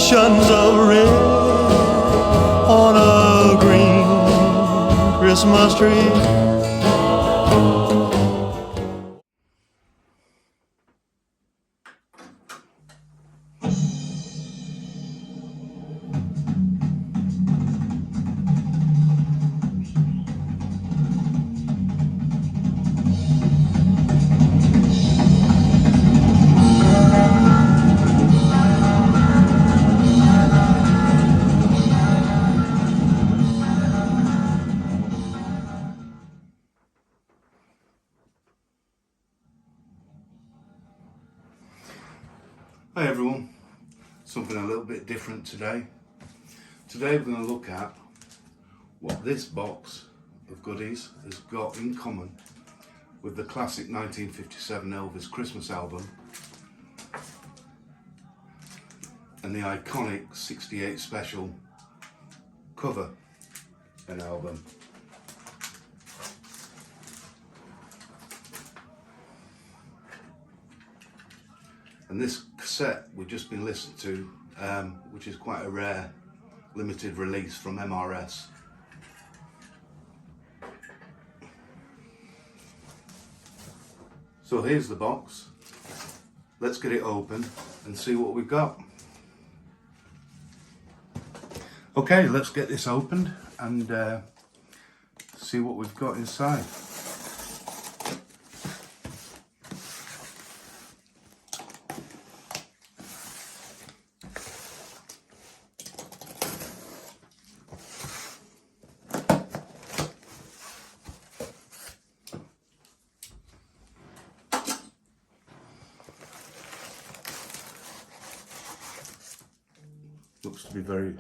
oceans of red on a green Christmas tree. Hi everyone, something a little bit different today. Today we're going to look at what this box of goodies has got in common with the classic 1957 Elvis Christmas album and the iconic 68 special cover and album. And this cassette we've just been listening to, which is quite a rare limited release from MRS. So here's the box. Let's get it open and see what we've got. Okay, let's get this opened and see what we've got inside. Looks to be very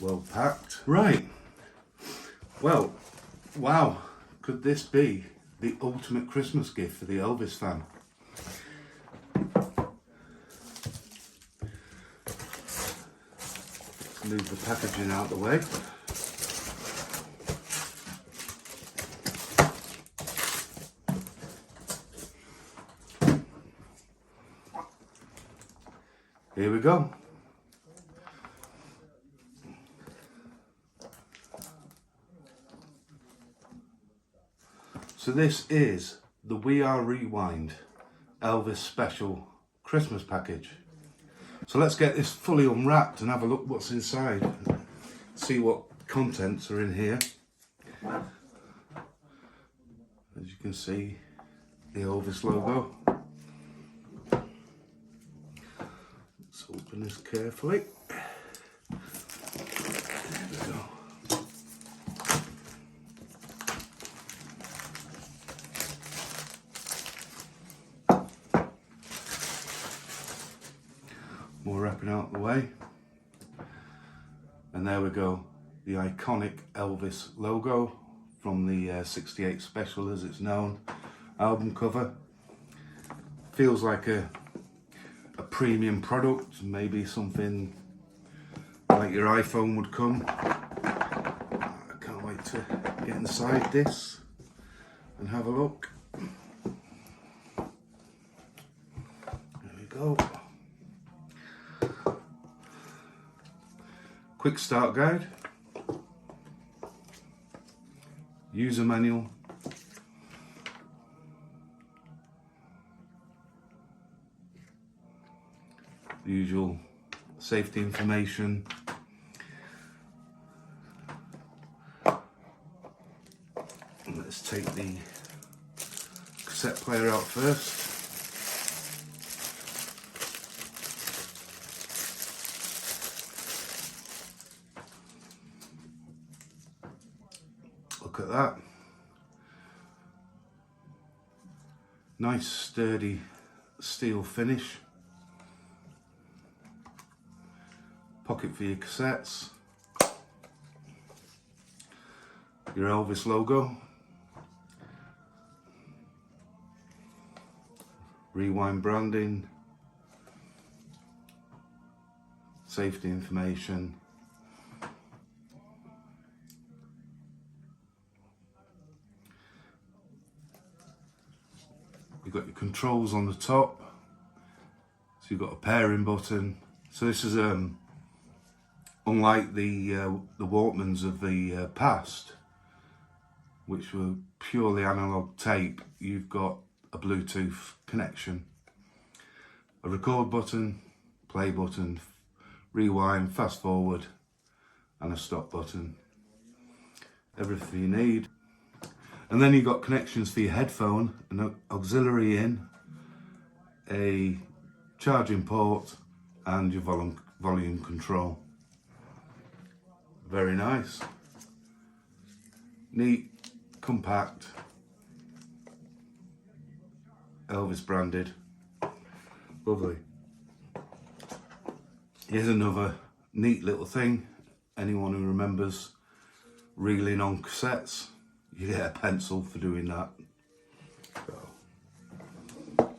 well packed. Right, well, wow, could this be the ultimate Christmas gift for the Elvis fan? Let's move the packaging out of the way. Here we go. So this is the We Are Rewind Elvis Special Christmas package. So let's get this fully unwrapped and have a look what's inside. See what contents are in here. As you can see, the Elvis logo. Let's open this carefully. There we go. More wrapping out the way, and there we go, the iconic Elvis logo from the 68 special, as it's known, album cover. Feels like a premium product, maybe something like your iPhone would come. I can't wait to get inside this and have a look. There we go. Quick start guide, user manual, the usual safety information, let's take the cassette player out first. Look at that. Nice sturdy steel finish. Pocket for your cassettes. Your Elvis logo. Rewind branding. Safety information. You've got your controls on the top, so you've got a pairing button. So this is unlike the Walkmans of the past, which were purely analog tape, you've got a Bluetooth connection, a record button, play button, rewind, fast forward, and a stop button. Everything you need. And then you've got connections for your headphone, an auxiliary in, a charging port, and your volume control. Very nice. Neat, compact, Elvis branded. Lovely. Here's another neat little thing. Anyone who remembers reeling on cassettes, you get a pencil for doing that. So,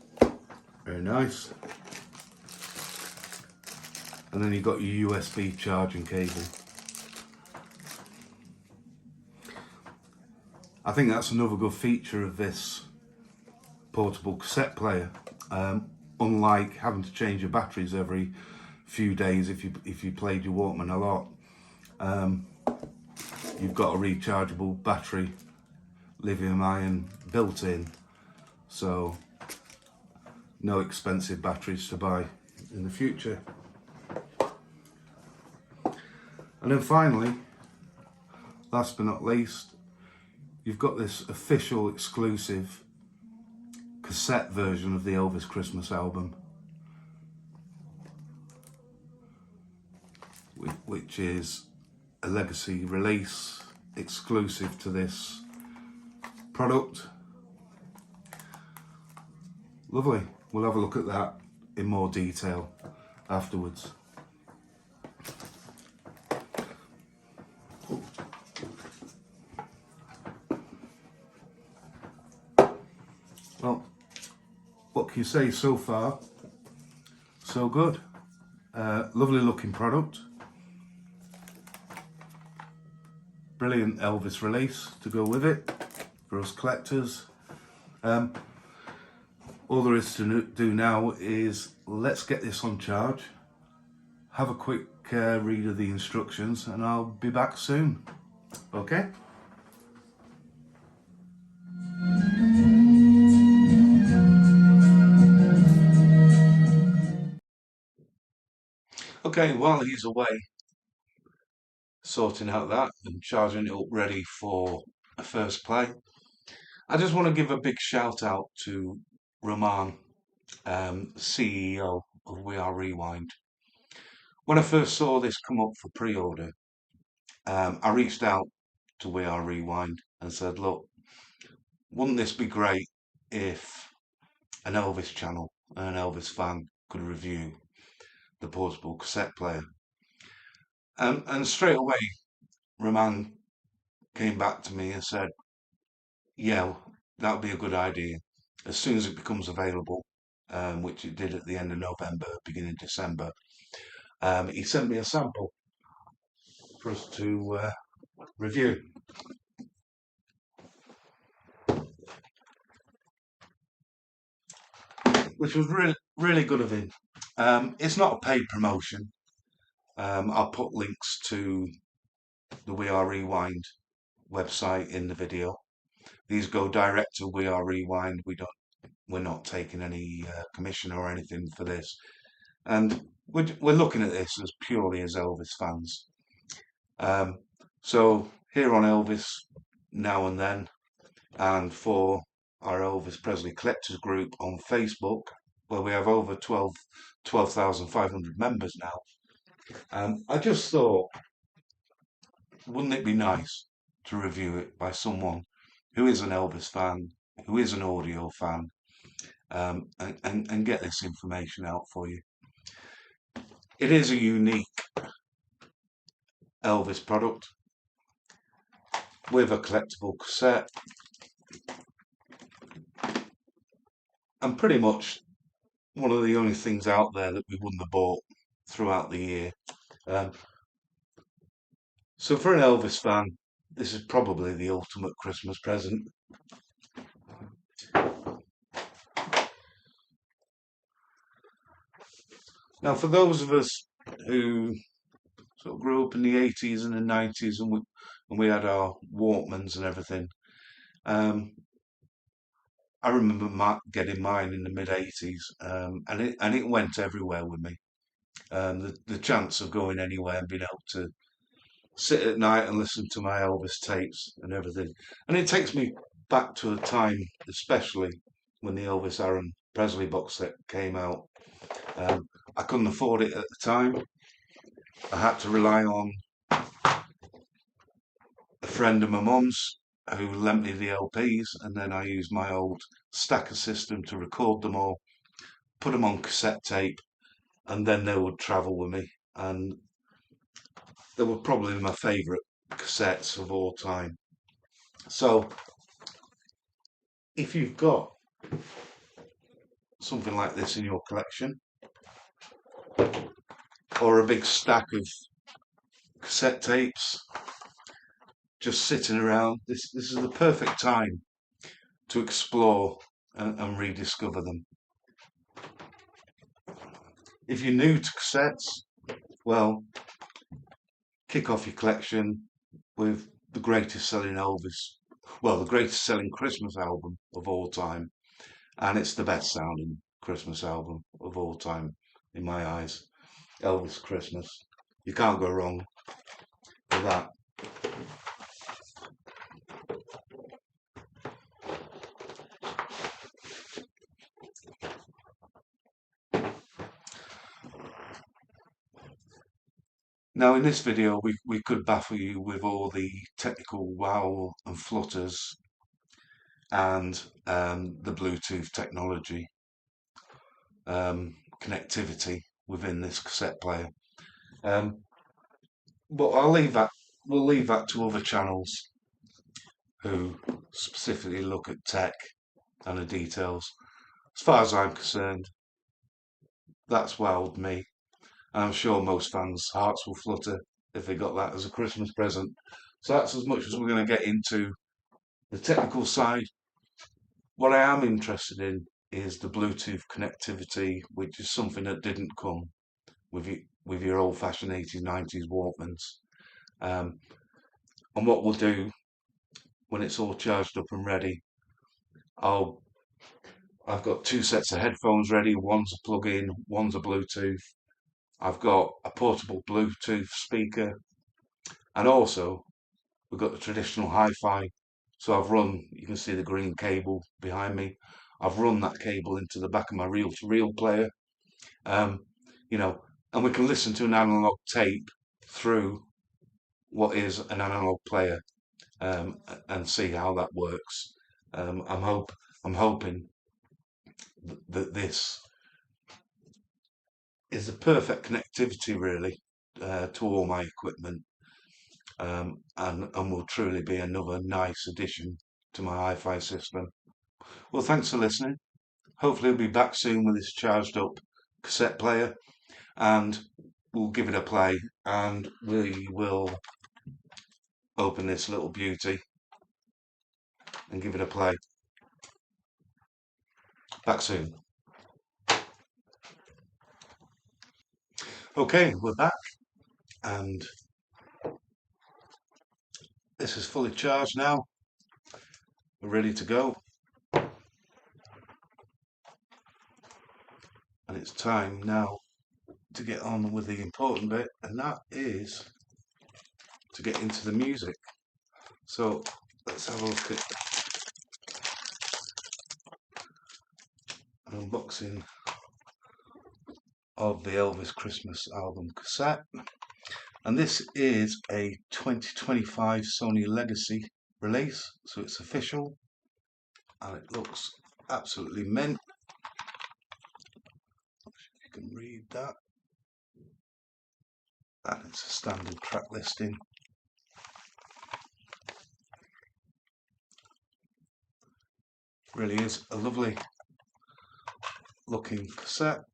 very nice. And then you've got your USB charging cable. I think that's another good feature of this portable cassette player. Unlike having to change your batteries every few days if you played your Walkman a lot, you've got a rechargeable battery, lithium ion built in, so no expensive batteries to buy in the future. And then finally, last but not least, you've got this official exclusive cassette version of the Elvis Christmas album, which is a legacy release exclusive to this product. Lovely. We'll have a look at that in more detail afterwards. Well, what can you say? So far, so good. Lovely looking product. Brilliant Elvis release to go with it for us collectors. All there is to do now is let's get this on charge, have a quick read of the instructions, and I'll be back soon. Okay? Okay, while he's away sorting out that and charging it up ready for a first play, I just want to give a big shout out to Roman, CEO of We Are Rewind. When I first saw this come up for pre-order, I reached out to We Are Rewind and said, look, wouldn't this be great if an Elvis channel and an Elvis fan could review the portable cassette player? And straight away, Roman came back to me and said, yeah, that would be a good idea. As soon as it becomes available, which it did at the end of November, beginning of December, he sent me a sample for us to review. Which was really good of him. It's not a paid promotion. I'll put links to the We Are Rewind website in the video. These go direct to We Are Rewind. We're not taking any commission or anything for this, and we're looking at this as purely as Elvis fans. So here on Elvis Now and Then, and for our Elvis Presley collectors group on Facebook, where we have over 12,500 members now. I just thought, wouldn't it be nice to review it by someone who is an Elvis fan, who is an audio fan, and get this information out for you. It is a unique Elvis product with a collectible cassette, and pretty much one of the only things out there that we wouldn't have bought throughout the year. So for an Elvis fan, this is probably the ultimate Christmas present. Now, for those of us who sort of grew up in the 80s and the 90s, and we had our Walkmans and everything. I remember getting mine in the mid 80s, and it went everywhere with me. The chance of going anywhere and being able to sit at night and listen to my Elvis tapes and everything, and it takes me back to a time, especially when the Elvis Presley box set came out. I couldn't afford it at the time. I had to rely on a friend of my mum's who lent me the LPs, and then I used my old stacker system to record them all, put them on cassette tape, and then they would travel with me. And they were probably my favourite cassettes of all time. So if you've got something like this in your collection, or a big stack of cassette tapes just sitting around, this is the perfect time to explore and rediscover them. If you're new to cassettes, well, kick off your collection with the greatest selling the greatest selling Christmas album of all time, and it's the best sounding Christmas album of all time in my eyes, Elvis Christmas. You can't go wrong with that. Now in this video we could baffle you with all the technical wow and flutters and the Bluetooth technology, connectivity within this cassette player, but we'll leave that to other channels who specifically look at tech and the details. As far as I'm concerned, that's wowed me. I'm sure most fans' hearts will flutter if they got that as a Christmas present. So that's as much as we're going to get into the technical side. What I am interested in is the Bluetooth connectivity, which is something that didn't come with your old-fashioned 80s, 90s Walkmans. And what we'll do when it's all charged up and ready, I've got two sets of headphones ready. One's a plug-in, one's a Bluetooth. I've got a portable Bluetooth speaker, and also we've got the traditional hi-fi. So I've run, you can see the green cable behind me. I've run that cable into the back of my reel-to-reel player, you know, and we can listen to an analog tape through what is an analog player, and see how that works. I'm hoping that this is the perfect connectivity, really, to all my equipment, and will truly be another nice addition to my hi-fi system. Well, thanks for listening. Hopefully I'll be back soon with this charged up cassette player, and we'll give it a play, and we will open this little beauty and give it a play. Back soon. Okay, we're back, and this is fully charged now. We're ready to go. And it's time now to get on with the important bit, and that is to get into the music. So let's have a look at an unboxing of the Elvis Christmas Album cassette. And this is a 2025 Sony Legacy release, so it's official, and it looks absolutely mint. You can read that, and it's a standard track listing. Really is a lovely looking cassette.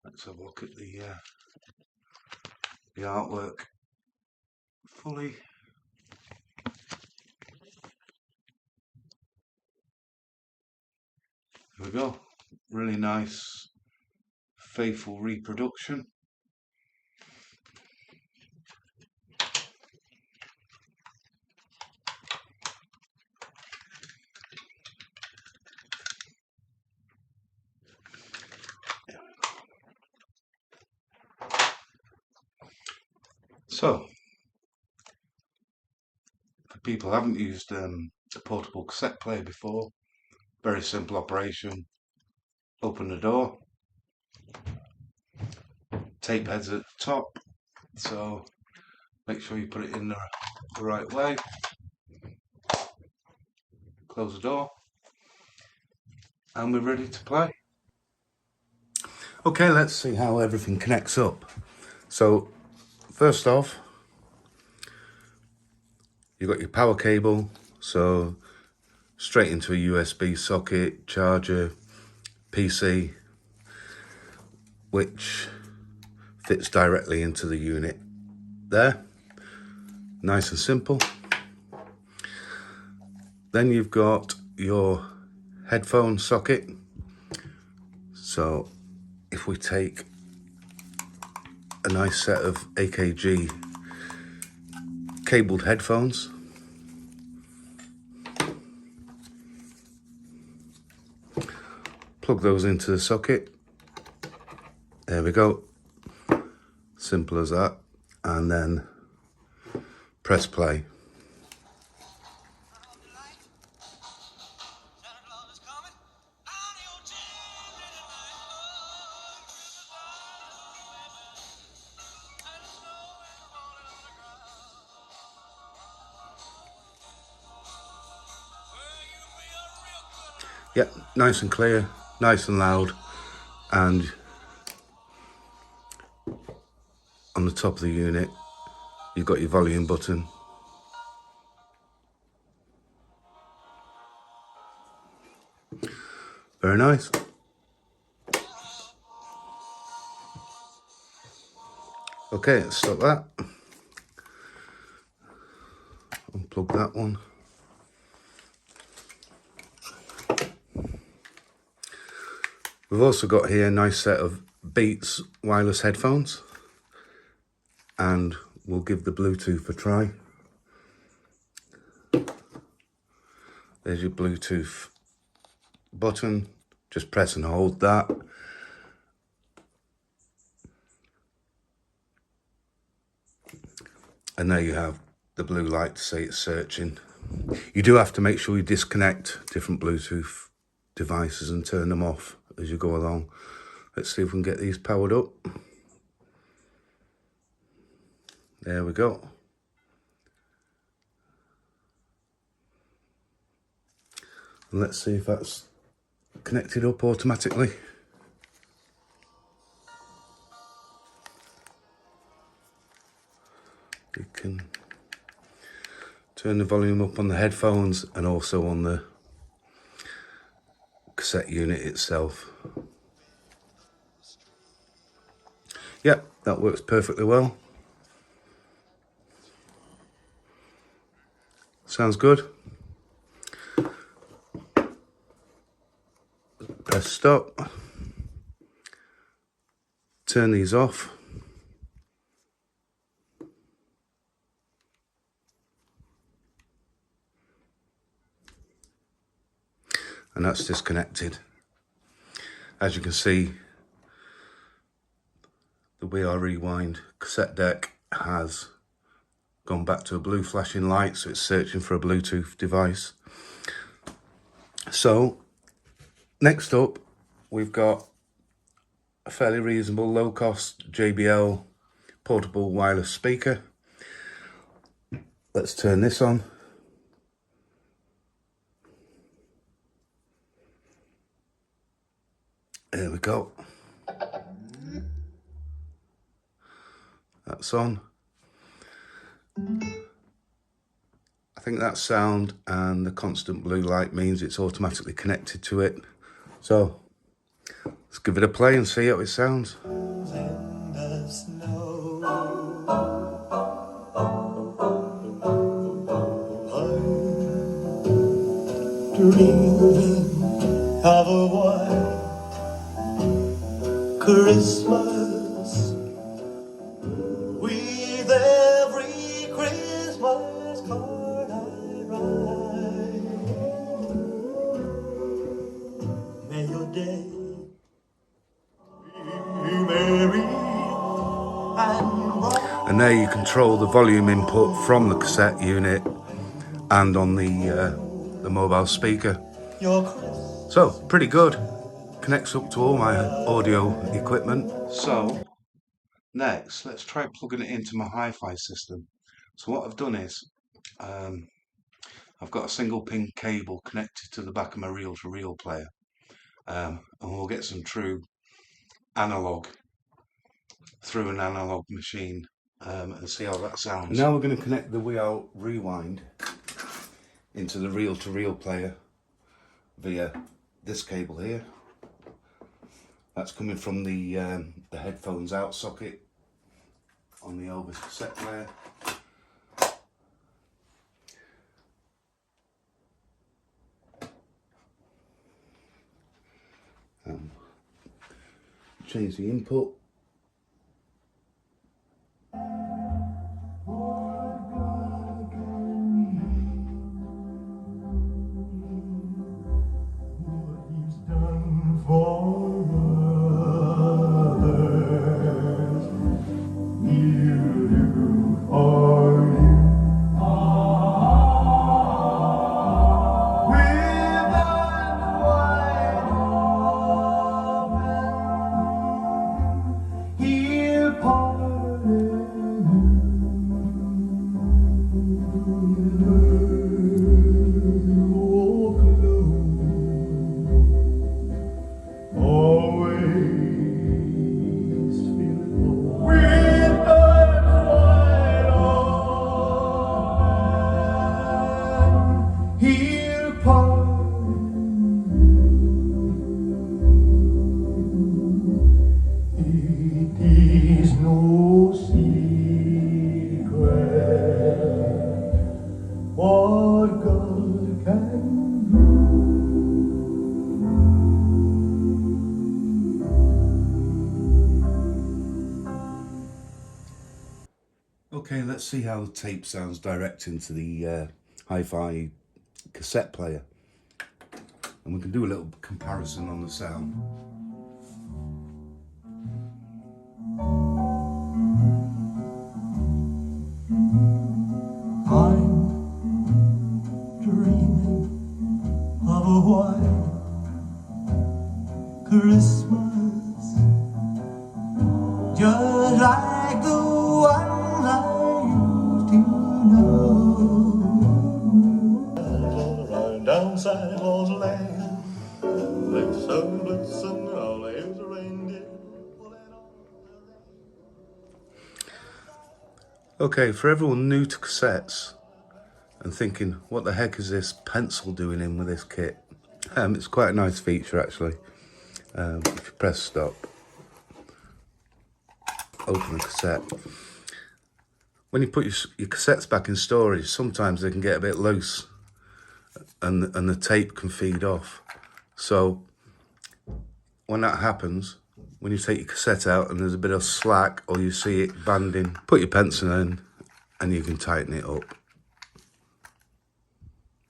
Let's have a look at the artwork fully. There we go. Really nice, faithful reproduction. So, for people who haven't used a portable cassette player before, very simple operation. Open the door, tape heads at the top, so make sure you put it in the right way. Close the door, and we're ready to play. Okay, let's see how everything connects up. So, first off, you've got your power cable, so straight into a USB socket, charger, PC, which fits directly into the unit there. Nice and simple. Then you've got your headphone socket. So if we take a nice set of AKG cabled headphones, plug those into the socket. There we go. Simple as that. And then press play. Yep, nice and clear, nice and loud, and on the top of the unit you've got your volume button. Very nice. Okay, let's stop that. Unplug that one. We've also got here a nice set of Beats wireless headphones, and we'll give the Bluetooth a try. There's your Bluetooth button, just press and hold that. And there you have the blue light to say it's searching. You do have to make sure you disconnect different Bluetooth devices and turn them off as you go along. Let's see if we can get these powered up. There we go. And let's see if that's connected up automatically. You can turn the volume up on the headphones and also on the cassette unit itself. Yep, that works perfectly well. Sounds good. Press stop. Turn these off. And that's disconnected. As you can see, the We Are Rewind cassette deck has gone back to a blue flashing light, so it's searching for a Bluetooth device. So next up, we've got a fairly reasonable low-cost JBL portable wireless speaker. Let's turn this on. There we go. That's on. I think that sound and the constant blue light means it's automatically connected to it. So let's give it a play and see how it sounds. In the snow, I'm dreaming of a Christmas with every Christmas card I write. May your day be merry and bright. And there you control the volume input from the cassette unit and on the mobile speaker. Your Christmas. So pretty good. Connects up to all my audio equipment. So next, let's try plugging it into my hi-fi system. So what I've done is I've got a single pin cable connected to the back of my reel-to-reel player, and we'll get some true analog through an analog machine and see how that sounds. Now we're going to connect the wearerewind into the reel-to-reel player via this cable here. That's coming from the headphones out socket on the Elvis cassette player. Change the input. Okay, let's see how the tape sounds direct into the hi-fi cassette player, and we can do a little comparison on the sound. I'm dreaming of a white Christmas, just like the one I used to know. Down Santa Claus Land, listen, listen, all there's a reindeer. Okay, for everyone new to cassettes and thinking, what the heck is this pencil doing in with this kit? It's quite a nice feature actually. If you press stop, open the cassette. When you put your cassettes back in storage, sometimes they can get a bit loose and the tape can feed off. So when that happens, when you take your cassette out and there's a bit of slack or you see it banding, put your pencil in and you can tighten it up.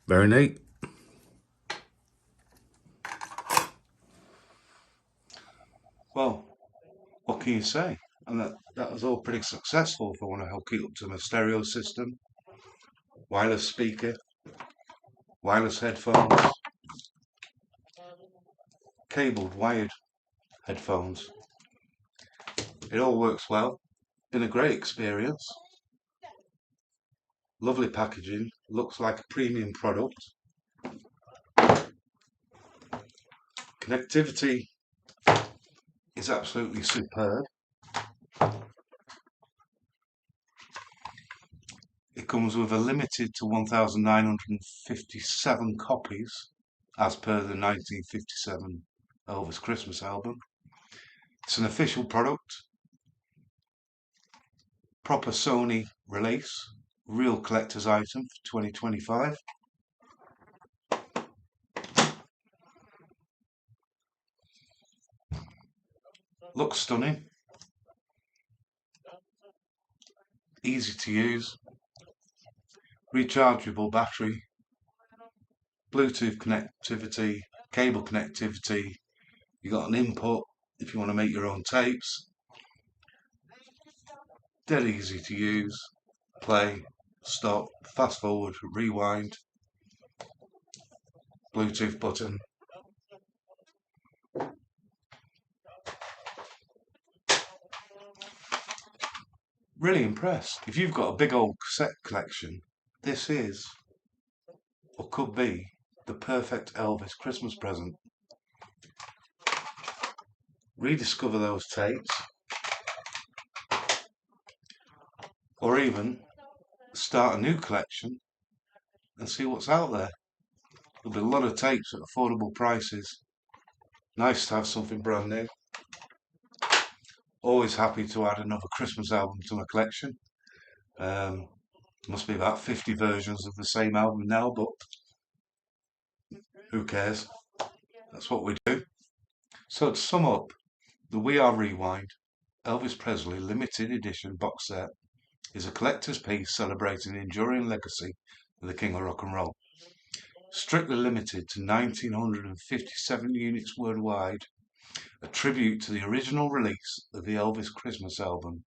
Very neat. Well, what can you say? And that was all pretty successful if I want to hook it up to my stereo system, wireless speaker, wireless headphones, cabled, wired headphones. It all works well. Been a great experience. Lovely packaging, looks like a premium product. Connectivity is absolutely superb. It comes with a limited to 1,957 copies as per the 1957 Elvis Christmas album. It's an official product, proper Sony release, real collector's item for 2025. Looks stunning. Easy to use. Rechargeable battery. Bluetooth connectivity. Cable connectivity. You got an input if you want to make your own tapes. Dead easy to use. Play, stop, fast forward, rewind. Bluetooth button. Really impressed. If you've got a big old cassette collection, this is, or could be, the perfect Elvis Christmas present. Rediscover those tapes, or even start a new collection and see what's out there. There'll be a lot of tapes at affordable prices. Nice to have something brand new. Always happy to add another Christmas album to my collection. Must be about 50 versions of the same album now, but who cares? That's what we do. So to sum up, the We Are Rewind Elvis Presley limited edition box set is a collector's piece celebrating the enduring legacy of the King of Rock and Roll. Strictly limited to 1,957 units worldwide, a tribute to the original release of the Elvis Christmas album.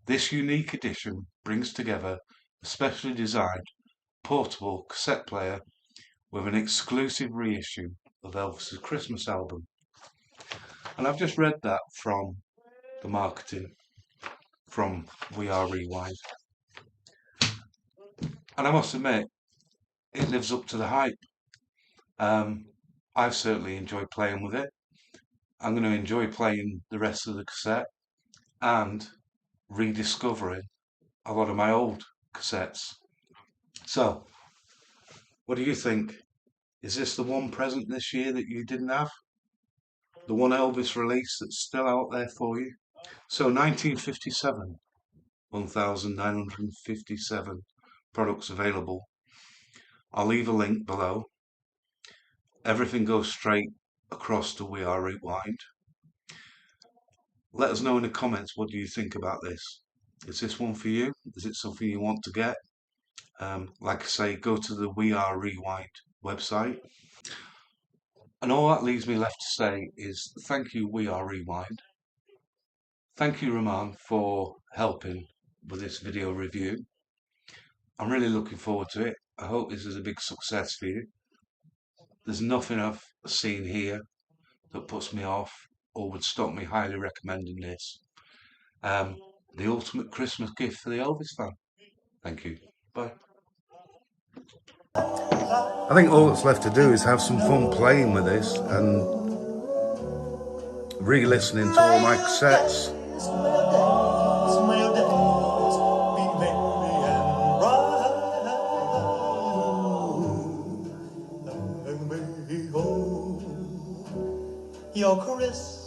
This unique edition brings together a specially designed portable cassette player with an exclusive reissue of Elvis's Christmas album. And I've just read that from the marketing from We Are Rewind. And I must admit, it lives up to the hype. I've certainly enjoyed playing with it. I'm going to enjoy playing the rest of the cassette and rediscovering a lot of my old cassettes. So, what do you think? Is this the one present this year that you didn't have? The one Elvis release that's still out there for you? So 1957, 1,957 products available. I'll leave a link below. Everything goes straight across to We Are Rewind. Let us know in the comments, what do you think about this? Is this one for you? Is it something you want to get? Like I say, go to the We Are Rewind website. And all that leaves me left to say is thank you, We Are Rewind. Thank you, Roman, for helping with this video review. I'm really looking forward to it. I hope this is a big success for you. There's nothing I've seen here that puts me off or would stop me highly recommending this. The ultimate Christmas gift for the Elvis fan. Thank you. Bye. I think all that's left to do is have some fun playing with this and re-listening to all my cassettes. Your Christmas